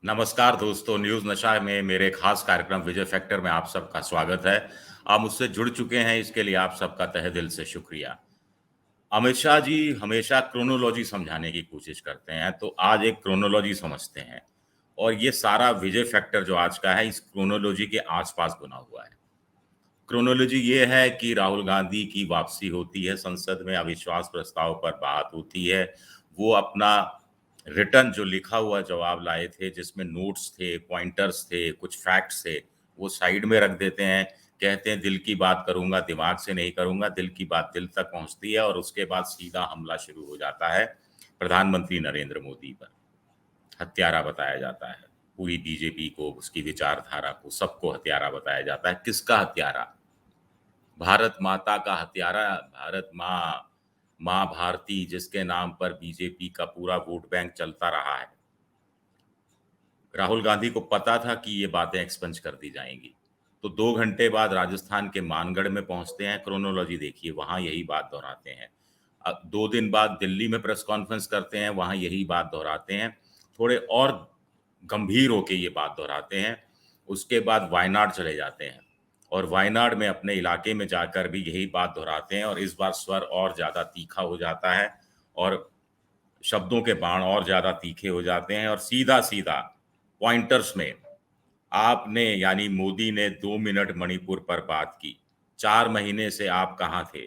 नमस्कार दोस्तों, न्यूज़ नशा में मेरे खास कार्यक्रम विजय फैक्टर में आप सबका स्वागत है। आप मुझसे जुड़ चुके हैं, इसके लिए आप सबका तहे दिल से शुक्रिया। अमित शाह जी हमेशा क्रोनोलॉजी समझाने की कोशिश करते हैं, तो आज एक क्रोनोलॉजी समझते हैं और ये सारा विजय फैक्टर जो आज का है, इस क्रोनोलॉजी के आस-पास बना हुआ है। क्रोनोलॉजी ये है कि राहुल गांधी की वापसी होती है संसद में, अविश्वास प्रस्ताव पर बात होती है। वो अपना रिटर्न जो लिखा हुआ जवाब लाए थे, जिसमें नोट्स थे, पॉइंटर्स थे, कुछ फैक्ट्स थे, वो साइड में रख देते हैं। कहते हैं दिल की बात करूँगा, दिमाग से नहीं करूँगा, दिल की बात दिल तक पहुँचती है और उसके बाद सीधा हमला शुरू हो जाता है प्रधानमंत्री नरेंद्र मोदी पर। हत्यारा बताया जाता है। पूरी बीजेपी को, उसकी विचारधारा को, सबको हत्यारा बताया जाता है। किसका हत्यारा? भारत माता का हत्यारा, भारत माँ, माँ भारती जिसके नाम पर बीजेपी का पूरा वोट बैंक चलता रहा है। राहुल गांधी को पता था कि ये बातें एक्सपंज कर दी जाएंगी। तो 2 घंटे बाद राजस्थान के मानगढ़ में पहुंचते हैं, क्रोनोलॉजी देखिए, वहां यही बात दोहराते हैं। 2 दिन बाद दिल्ली में प्रेस कॉन्फ्रेंस करते हैं, वहां यही बात दोहराते हैं। थोड़े और गंभीर होके ये बात दोहराते हैं। उसके बाद वायनाड चले जाते हैं और वायनाड में अपने इलाके में जाकर भी यही बात दोहराते हैं और इस बार स्वर और ज़्यादा तीखा हो जाता है और शब्दों के बाण और ज़्यादा तीखे हो जाते हैं और सीधा-सीधा पॉइंटर्स में आपने यानी मोदी ने 2 मिनट मणिपुर पर बात की। 4 महीने से आप कहाँ थे?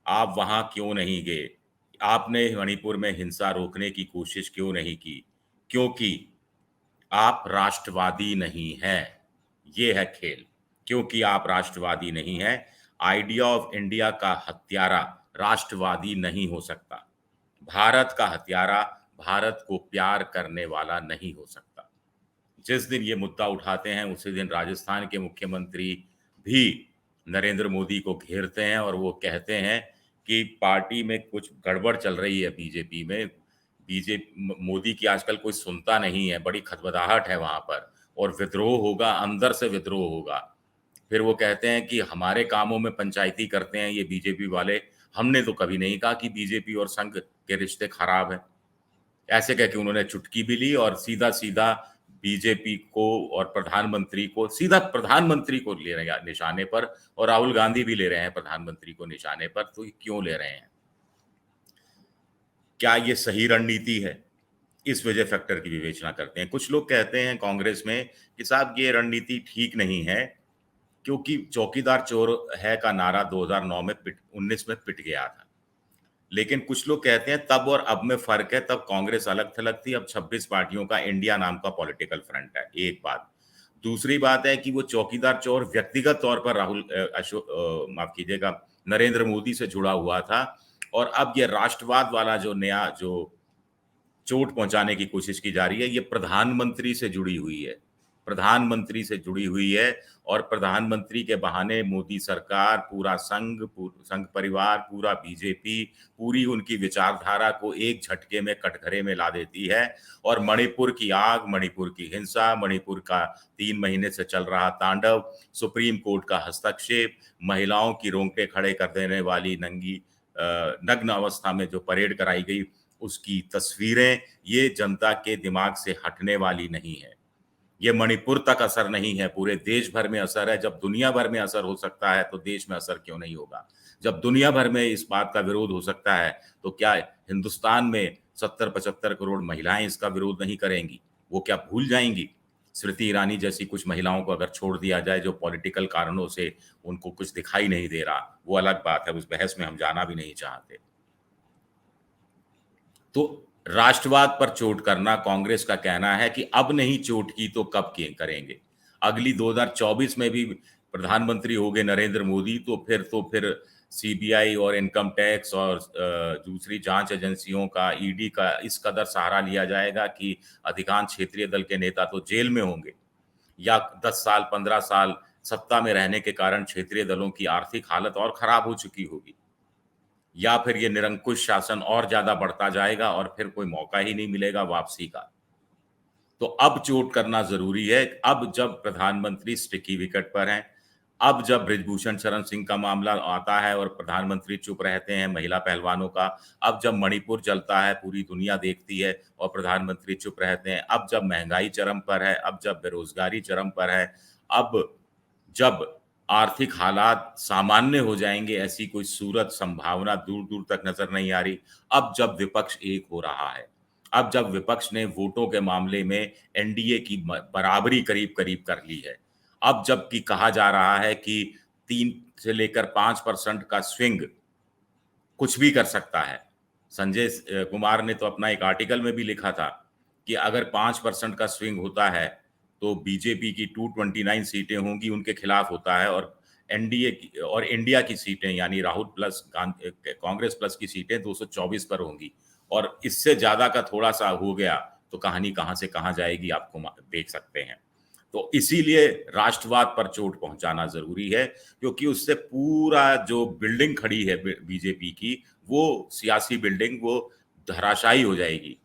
आप वहाँ क्यों नहीं गए? आपने मणिपुर में हिंसा रोकने की कोशिश क्यों नहीं की? क्योंकि आप राष्ट्रवादी नहीं हैं। ये है खेल। क्योंकि आप राष्ट्रवादी नहीं हैं, आइडिया ऑफ इंडिया का हत्यारा राष्ट्रवादी नहीं हो सकता। भारत का हत्यारा भारत को प्यार करने वाला नहीं हो सकता। जिस दिन ये मुद्दा उठाते हैं, उसी दिन राजस्थान के मुख्यमंत्री भी नरेंद्र मोदी को घेरते हैं और वो कहते हैं कि पार्टी में कुछ गड़बड़ चल रही है बीजेपी में। मोदी की आजकल कोई सुनता नहीं है, बड़ी खदबदाहट है वहाँ पर और विद्रोह होगा, अंदर से विद्रोह होगा। फिर वो कहते हैं कि हमारे कामों में पंचायती करते हैं ये बीजेपी वाले, हमने तो कभी नहीं कहा कि बीजेपी और संघ के रिश्ते खराब हैं। ऐसे कह के उन्होंने चुटकी भी ली और सीधा-सीधा बीजेपी को और प्रधानमंत्री को ले रहे हैं निशाने पर और राहुल गांधी भी ले रहे हैं प्रधानमंत्री को निशाने पर, तो ये क्यों ले रहे हैं? क्या ये सही रणनीति है? इस वजह फैक्टर की विवेचना करते हैं। कुछ लोग कहते हैं कांग्रेस में कि साहब ये रणनीति ठीक नहीं है, क्योंकि चौकीदार चोर है का नारा 2009 में 19 में पिट गया था। लेकिन कुछ लोग कहते हैं तब और अब में फ़र्क है, तब कांग्रेस अलग-थलग थी, अब 26 पार्टियों का इंडिया नाम का पॉलिटिकल फ्रंट है, एक बात। दूसरी बात है कि वो चौकीदार चोर व्यक्तिगत तौर पर माफ़ कीजिएगा, नरेंद्र मोदी से जुड़ा हुआ था और अब ये राष्ट्रवाद वाला जो नया जो चोट पहुँचाने की कोशिश की जा रही है, ये प्रधानमंत्री से जुड़ी हुई है। प्रधानमंत्री से जुड़ी हुई है और प्रधानमंत्री के बहाने मोदी सरकार, पूरा संघ परिवार, पूरा बीजेपी, पूरी उनकी विचारधारा को एक झटके में कटघरे में ला देती है और मणिपुर की आग, मणिपुर की हिंसा, मणिपुर का 3 महीने से चल रहा तांडव, सुप्रीम कोर्ट का हस्तक्षेप, महिलाओं की रोंगटे खड़े कर देने वाली नग्न अवस्था में जो परेड कराई गई, उसकी तस्वीरें, ये जनता के दिमाग से हटने वाली नहीं है। ये मणिपुर तक असर नहीं है, पूरे देश भर में असर है। जब दुनिया भर में असर हो सकता है, तो देश में असर क्यों नहीं होगा? जब दुनिया भर में इस बात का विरोध हो सकता है, तो क्या हिंदुस्तान में 70-75 करोड़ महिलाएँ इसका विरोध नहीं करेंगी? वो क्या भूल जाएँगी? स्मृति ईरानी जैसी कुछ महिलाओं को अगर छोड़ दिया जाए, जो पॉलिटिकल कारणों से उनको कुछ दिखाई नहीं दे रहा, वो अलग बात है, उस बहस में हम जाना भी नहीं चाहते। तो राष्ट्रवाद पर चोट करना कांग्रेस का कहना है कि अब नहीं चोट की तो कब की करेंगे। अगली 2024 में भी प्रधानमंत्री होंगे नरेंद्र मोदी तो फिर सीबीआई और इनकम टैक्स और दूसरी जांच एजेंसियों का, ईडी का इस कदर सहारा लिया जाएगा कि अधिकांश क्षेत्रीय दल के नेता तो जेल में होंगे या 10 साल, 15 साल सत्ता में रहने के कारण क्षेत्रीय दलों की आर्थिक हालत और खराब हो चुकी होगी। या फिर ये निरंकुश शासन और ज़्यादा बढ़ता जाएगा और फिर कोई मौका ही नहीं मिलेगा वापसी का। तो अब चोट करना ज़रूरी है। अब जब प्रधानमंत्री स्टिकी विकेट पर हैं, अब जब बृजभूषण शरण सिंह का मामला आता है और प्रधानमंत्री चुप रहते हैं महिला पहलवानों का, अब जब मणिपुर जलता है पूरी दुनिया देखती है और प्रधानमंत्री चुप रहते हैं, अब जब महंगाई चरम पर है, अब जब बेरोजगारी चरम पर है, अब जब आर्थिक हालात सामान्य हो जाएंगे ऐसी कोई सूरत संभावना दूर दूर तक नजर नहीं आ रही। अब जब विपक्ष एक हो रहा है, अब जब विपक्ष ने वोटों के मामले में एनडीए की बराबरी करीब करीब कर ली है, अब जबकि कहा जा रहा है कि 3 से लेकर 5% का स्विंग कुछ भी कर सकता है। संजय कुमार ने तो अपना एक आर्टिकल में भी लिखा था कि अगर 5% का स्विंग होता है तो बीजेपी की 229 सीटें होंगी उनके खिलाफ होता है, और एनडीए की और इंडिया की सीटें यानी राहुल प्लस कांग्रेस प्लस की सीटें 224 पर होंगी, और इससे ज्यादा का थोड़ा सा हो गया तो कहानी कहां से कहां जाएगी आपको देख सकते हैं। तो इसीलिए राष्ट्रवाद पर चोट पहुंचाना जरूरी है, क्योंकि उससे पूरा जो बिल्डिंग खड़ी है बीजेपी की, वो सियासी बिल्डिंग वो धराशायी हो जाएगी।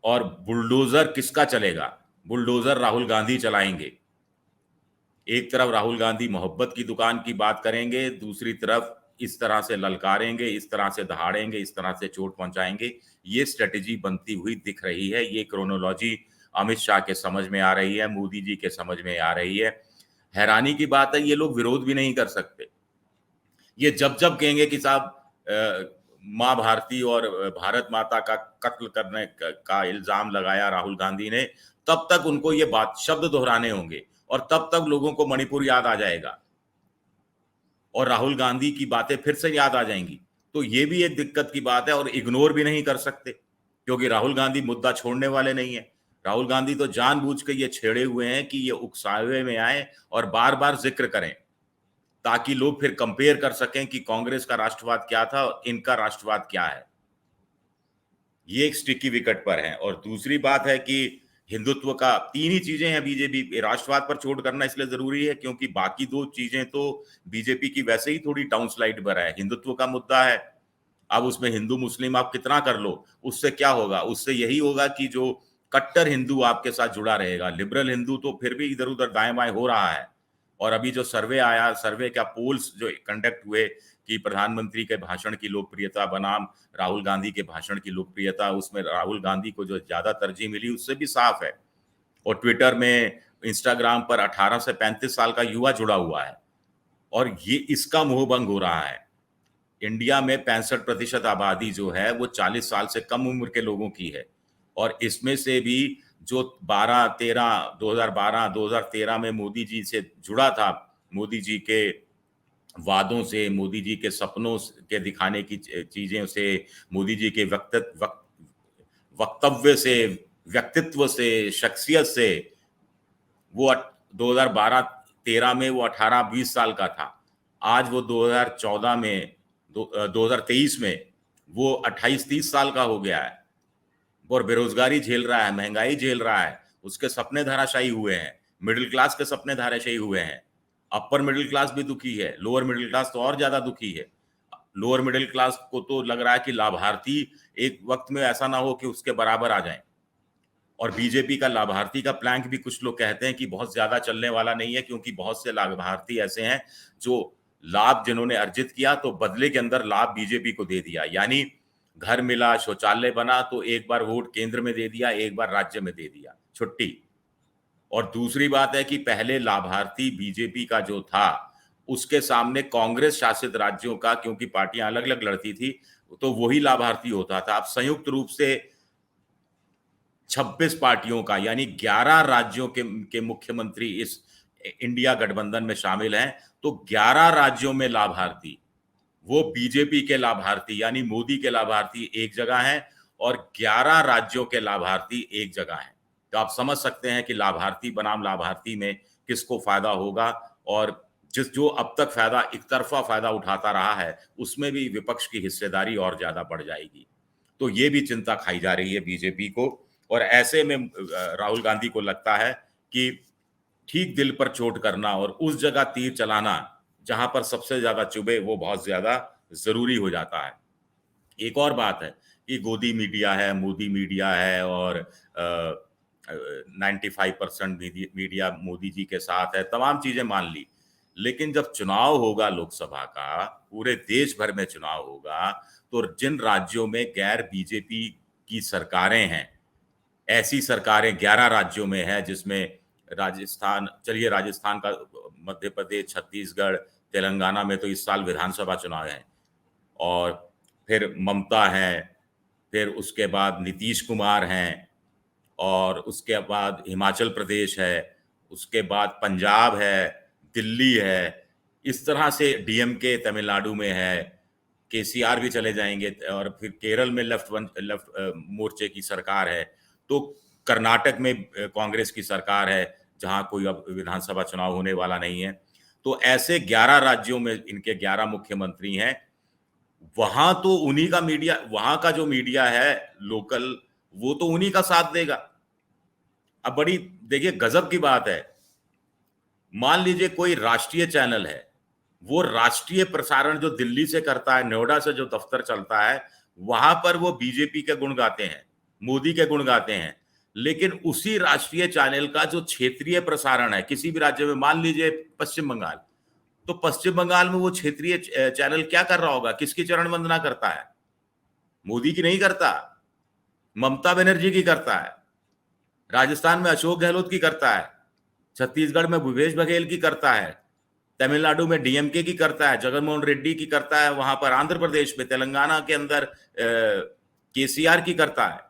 और बुलडोजर किसका चलेगा? बुलडोजर राहुल गांधी चलाएंगे। एक तरफ राहुल गांधी मोहब्बत की दुकान की बात करेंगे, दूसरी तरफ इस तरह से ललकारेंगे, इस तरह से दहाड़ेंगे, इस तरह से चोट पहुंचाएंगे। ये स्ट्रेटेजी बनती हुई दिख रही है। ये क्रोनोलॉजी अमित शाह के समझ में आ रही है, मोदी जी के समझ में आ रही है। हैरानी की बात है, ये लोग विरोध भी नहीं कर सकते। ये जब जब कहेंगे कि साहब माँ भारती और भारत माता का कत्ल करने का इल्जाम लगाया राहुल गांधी ने, तब तक उनको ये बात शब्द दोहराने होंगे, और तब तक लोगों को मणिपुर याद आ जाएगा और राहुल गांधी की बातें फिर से याद आ जाएंगी। तो ये भी एक दिक्कत की बात है, और इग्नोर भी नहीं कर सकते, क्योंकि राहुल गांधी मुद्दा छोड़ने वाले नहीं है। राहुल गांधी तो जानबूझ के ये छेड़े हुए हैं कि ये उकसावे में आए और बार बार जिक्र करें, ताकि लोग फिर कंपेयर कर सकें कि कांग्रेस का राष्ट्रवाद क्या था और इनका राष्ट्रवाद क्या है। ये एक स्टिकी विकेट पर है। और दूसरी बात है कि हिंदुत्व का तीन ही चीजें हैं बीजेपी राष्ट्रवाद पर चोट करना इसलिए जरूरी है क्योंकि बाकी दो चीजें तो बीजेपी की वैसे ही थोड़ी डाउनस्लाइड पर है। हिंदुत्व का मुद्दा है, अब उसमें हिंदू मुस्लिम आप कितना कर लो, उससे क्या होगा? उससे यही होगा कि जो कट्टर हिंदू आपके साथ जुड़ा रहेगा, लिबरल हिंदू तो फिर भी इधर उधर दाएं बाएं हो रहा है। और अभी जो सर्वे आया, सर्वे क्या पोल्स जो कंडक्ट हुए कि प्रधानमंत्री के भाषण की लोकप्रियता बनाम राहुल गांधी के भाषण की लोकप्रियता, उसमें राहुल गांधी को जो ज्यादा तरजीह मिली उससे भी साफ है। और ट्विटर में, इंस्टाग्राम पर 18 से 35 साल का युवा जुड़ा हुआ है, और ये इसका मोहभंग हो रहा है। इंडिया में 65% आबादी जो है वो 40 साल से कम उम्र के लोगों की है, और इसमें से भी जो 2013 में मोदी जी से जुड़ा था, मोदी जी के वादों से, मोदी जी के सपनों के दिखाने की चीजें से, मोदी जी के वक्तव्य से, व्यक्तित्व से, शख्सियत से, वो 2012-13 में वो 18-20 साल का था। आज वो 2014 में 2023 में वो 28-30 साल का हो गया है, और बेरोजगारी झेल रहा है, महंगाई झेल रहा है, उसके सपने धराशायी हुए हैं, मिडिल क्लास के सपने धराशायी हुए हैं। अपर मिडिल क्लास भी दुखी है, लोअर मिडिल क्लास तो और ज्यादा दुखी है। लोअर मिडिल क्लास को तो लग रहा है कि लाभार्थी एक वक्त में ऐसा ना हो कि उसके बराबर आ जाए। और बीजेपी का लाभार्थी का प्लैंक भी कुछ लोग कहते हैं कि बहुत ज्यादा चलने वाला नहीं है, क्योंकि बहुत से लाभार्थी ऐसे हैं जो लाभ जिन्होंने अर्जित किया तो बदले के अंदर लाभ बीजेपी को दे दिया, यानी घर मिला, शौचालय बना तो एक बार वोट केंद्र में दे दिया, एक बार राज्य में दे दिया, छुट्टी। और दूसरी बात है कि पहले लाभार्थी बीजेपी का जो था उसके सामने कांग्रेस शासित राज्यों का, क्योंकि पार्टियां अलग अलग लड़ती थी, तो वही लाभार्थी होता था। अब संयुक्त रूप से 26 पार्टियों का, यानी 11 राज्यों के मुख्यमंत्री इस इंडिया गठबंधन में शामिल हैं, तो 11 राज्यों में लाभार्थी वो बीजेपी के लाभार्थी यानी मोदी के लाभार्थी एक जगह हैं, और 11 राज्यों के लाभार्थी एक जगह हैं। तो आप समझ सकते हैं कि लाभार्थी बनाम लाभार्थी में किसको फायदा होगा, और जो अब तक फायदा एक तरफा फायदा उठाता रहा है उसमें भी विपक्ष की हिस्सेदारी और ज्यादा बढ़ जाएगी। तो ये भी चिंता खाई जा रही है बीजेपी को। और ऐसे में राहुल गांधी को लगता है कि ठीक दिल पर चोट करना और उस जगह तीर चलाना जहां पर सबसे ज्यादा चुभे वो बहुत ज्यादा जरूरी हो जाता है। एक और बात है कि गोदी मीडिया है, मोदी मीडिया है, और 95% मीडिया मोदी जी के साथ है, तमाम चीजें मान ली, लेकिन जब चुनाव होगा लोकसभा का, पूरे देश भर में चुनाव होगा, तो जिन राज्यों में गैर बीजेपी की सरकारें हैं, ऐसी सरकारें 11 राज्यों में है, जिसमें राजस्थान, चलिए राजस्थान का, मध्य प्रदेश, छत्तीसगढ़, तेलंगाना में तो इस साल विधानसभा चुनाव है, और फिर ममता है, फिर उसके बाद नीतीश कुमार हैं, और उसके बाद हिमाचल प्रदेश है, उसके बाद पंजाब है, दिल्ली है, इस तरह से डीएमके तमिलनाडु में है, केसीआर भी चले जाएंगे, और फिर केरल में लेफ्ट मोर्चे की सरकार है, तो कर्नाटक में कांग्रेस की सरकार है, जहां कोई अब विधानसभा चुनाव होने वाला नहीं है। तो ऐसे 11 राज्यों में इनके 11 मुख्यमंत्री हैं। वहां तो उन्हीं का मीडिया, वहां का जो मीडिया है लोकल, वो तो उन्हीं का साथ देगा। अब बड़ी देखिए गजब की बात है, मान लीजिए कोई राष्ट्रीय चैनल है, वो राष्ट्रीय प्रसारण जो दिल्ली से करता है, नोएडा से जो दफ्तर चलता है, वहां पर वो बीजेपी के गुण गाते हैं, मोदी के गुण गाते हैं, लेकिन उसी राष्ट्रीय चैनल का जो क्षेत्रीय प्रसारण है किसी भी राज्य में, मान लीजिए पश्चिम बंगाल, तो पश्चिम बंगाल में वो क्षेत्रीय चैनल क्या कर रहा होगा, किसकी चरण वंदना करता है? मोदी की नहीं करता, ममता बनर्जी की करता है। राजस्थान में अशोक गहलोत की करता है, छत्तीसगढ़ में भूपेश बघेल की करता है, तमिलनाडु में डीएमके की करता है, जगनमोहन रेड्डी की करता है, वहां पर आंध्र प्रदेश में, तेलंगाना के अंदर केसीआर की करता है।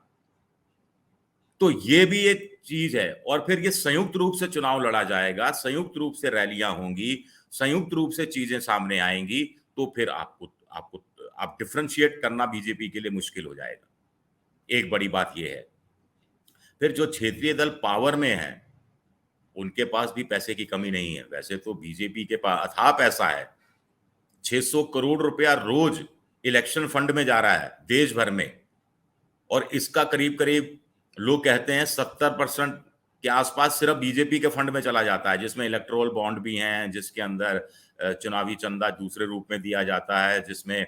तो ये भी एक चीज है। और फिर ये संयुक्त रूप से चुनाव लड़ा जाएगा, संयुक्त रूप से रैलियां होंगी, संयुक्त रूप से चीजें सामने आएंगी, तो फिर आप डिफरेंशिएट करना बीजेपी के लिए मुश्किल हो जाएगा। एक बड़ी बात यह है। फिर जो क्षेत्रीय दल पावर में है, उनके पास भी पैसे की कमी नहीं है। वैसे तो बीजेपी के पास अथाह पैसा है, 600 करोड़ रुपया रोज इलेक्शन फंड में जा रहा है देश भर में, और इसका करीब करीब लोग कहते हैं 70% के आसपास सिर्फ बीजेपी के फंड में चला जाता है, जिसमें इलेक्टोरल बॉन्ड भी हैं, जिसके अंदर चुनावी चंदा दूसरे रूप में दिया जाता है, जिसमें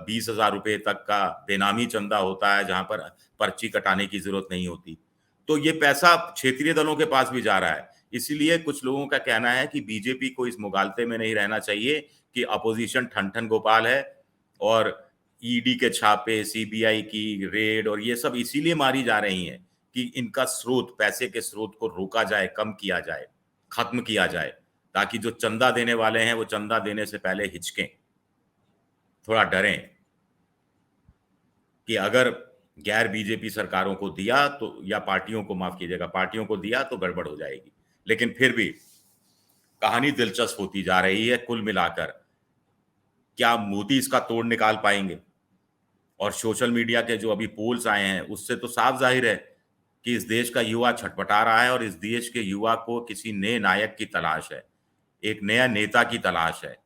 20,000 रुपए तक का बेनामी चंदा होता है, जहां पर पर्ची कटाने की जरूरत नहीं होती। तो ये पैसा क्षेत्रीय दलों के पास भी जा रहा है। इसीलिए कुछ लोगों का कहना है कि बीजेपी को इस मुगालते में नहीं रहना चाहिए कि अपोजिशन ठन ठन गोपाल है, और ईडी के छापे, सीबीआई की रेड, और ये सब इसीलिए मारी जा रही हैं कि इनका स्रोत, पैसे के स्रोत को रोका जाए, कम किया जाए, खत्म किया जाए, ताकि जो चंदा देने वाले हैं वो चंदा देने से पहले हिचकें, थोड़ा डरें कि अगर गैर बीजेपी सरकारों को दिया तो, या पार्टियों को, माफ कीजिएगा, पार्टियों को दिया तो गड़बड़ हो जाएगी। लेकिन फिर भी कहानी दिलचस्प होती जा रही है। कुल मिलाकर क्या मोदी इसका तोड़ निकाल पाएंगे? और सोशल मीडिया के जो अभी पोल्स आए हैं, उससे तो साफ जाहिर है कि इस देश का युवा छटपटा रहा है, और इस देश के युवा को किसी नए नायक की तलाश है, एक नया नेता की तलाश है।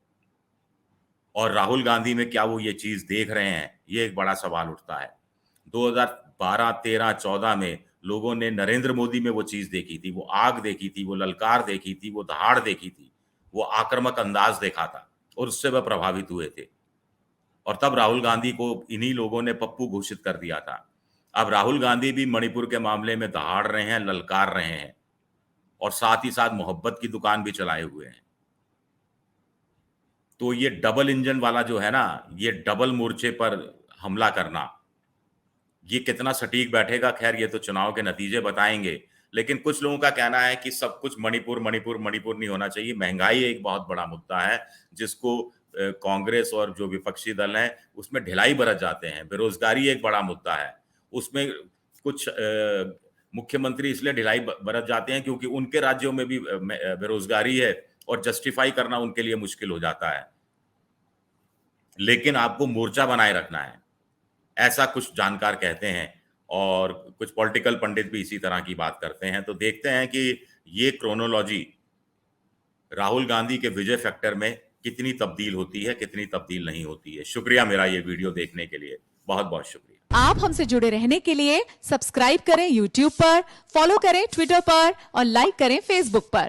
और राहुल गांधी में क्या वो ये चीज देख रहे हैं, ये एक बड़ा सवाल उठता है। 2012, 13, 14 में लोगों ने नरेंद्र मोदी में वो चीज देखी थी, वो आग देखी थी, वो ललकार देखी थी, वो दहाड़ देखी थी, वो आक्रामक अंदाज देखा था, और उससे वह प्रभावित हुए थे। और तब राहुल गांधी को इन्हीं लोगों ने पप्पू घोषित कर दिया था। अब राहुल गांधी भी मणिपुर के मामले में दहाड़ रहे हैं, ललकार रहे हैं, और साथ ही साथ मोहब्बत की दुकान भी चलाए हुए हैं। तो ये डबल इंजन वाला जो है ना, ये डबल मोर्चे पर हमला करना, ये कितना सटीक बैठेगा, खैर ये तो चुनाव के नतीजे बताएंगे। लेकिन कुछ लोगों का कहना है कि सब कुछ मणिपुर मणिपुर मणिपुर नहीं होना चाहिए। महंगाई एक बहुत बड़ा मुद्दा है, जिसको कांग्रेस और जो विपक्षी दल हैं उसमें ढिलाई बरत जाते हैं। बेरोजगारी एक बड़ा मुद्दा है, उसमें कुछ मुख्यमंत्री इसलिए ढिलाई बरत जाते हैं क्योंकि उनके राज्यों में भी बेरोजगारी है, और जस्टिफाई करना उनके लिए मुश्किल हो जाता है। लेकिन आपको मोर्चा बनाए रखना है, ऐसा कुछ जानकार कहते हैं, और कुछ पॉलिटिकल पंडित भी इसी तरह की बात करते हैं। तो देखते हैं कि ये क्रोनोलॉजी राहुल गांधी के विजय फैक्टर में कितनी तब्दील होती है, कितनी तब्दील नहीं होती है। शुक्रिया मेरा ये वीडियो देखने के लिए, बहुत बहुत शुक्रिया। आप हमसे जुड़े रहने के लिए सब्सक्राइब करें YouTube पर, फॉलो करें Twitter पर, और लाइक करें Facebook पर।